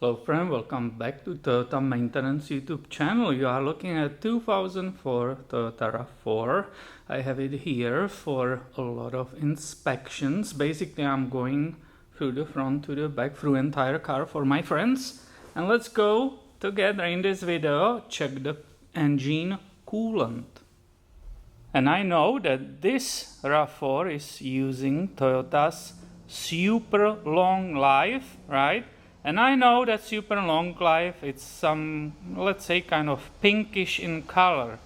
Hello friend, welcome back to Toyota Maintenance YouTube channel. You are looking at 2004 Toyota RAV4. I have it here for a lot of inspections. Basically I'm going through the front to the back, through entire car for my friends. And let's go together in this video, check the engine coolant. And I know that this RAV4 is using Toyota's super long life, right? And I know that super long life, it's some, let's say, kind of pinkish in color.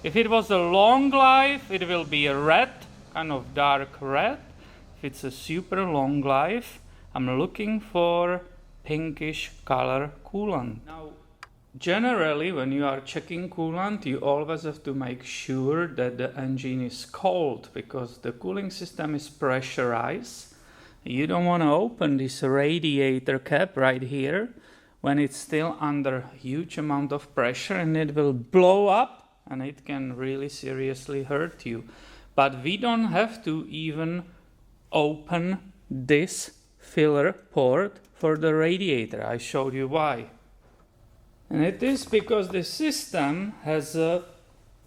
If it was a long life, it will be a red, kind of dark red. If it's a super long life, I'm looking for pinkish color coolant. Now, generally, when you are checking coolant, you always have to make sure that the engine is cold, because the cooling system is pressurized. You don't want to open this radiator cap right here when it's still under a huge amount of pressure, and it will blow up and it can really seriously hurt you. But we don't have to even open this filler port for the radiator. I showed you why. And it is because the system has a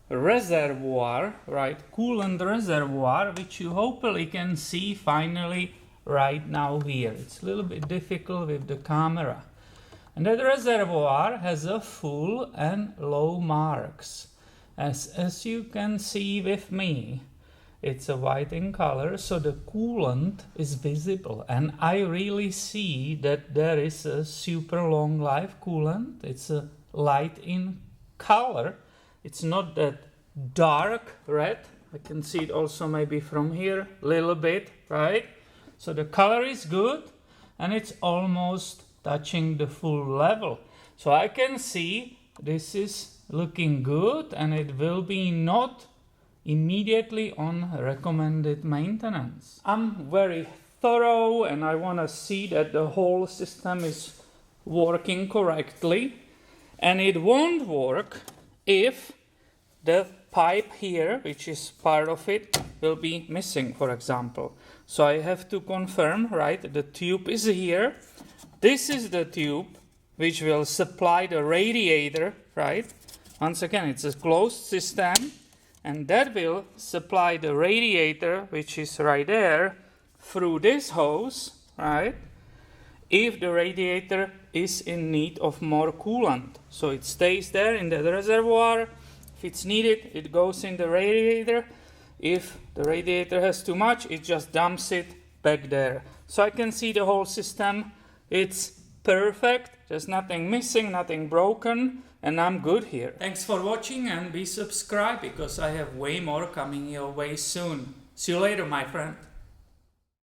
reservoir, right, coolant reservoir, which you hopefully can see finally right now here. It's a little bit difficult with the camera. And that reservoir has a full and low marks. As you can see with me, it's a white in color, so the coolant is visible. And I really see that there is a super long life coolant. It's a light in color. It's not that dark red. I can see it also maybe from here a little bit, right? So the color is good and it's almost touching the full level. So I can see this is looking good and it will be not immediately on recommended maintenance. I'm very thorough and I want to see that the whole system is working correctly. And it won't work if the pipe here, which is part of it, will be missing, for example. So I have to confirm, right, the tube is here. This is the tube which will supply the radiator, right? Once again, it's a closed system, and that will supply the radiator, which is right there, through this hose, right? If the radiator is in need of more coolant. So it stays there in the reservoir. If it's needed, it goes in the radiator. If the radiator has too much, it just dumps it back there. So I can see the whole system. It's perfect. There's nothing missing, nothing broken, and I'm good here. Thanks for watching and be subscribed, because I have way more coming your way soon. See you later, my friend.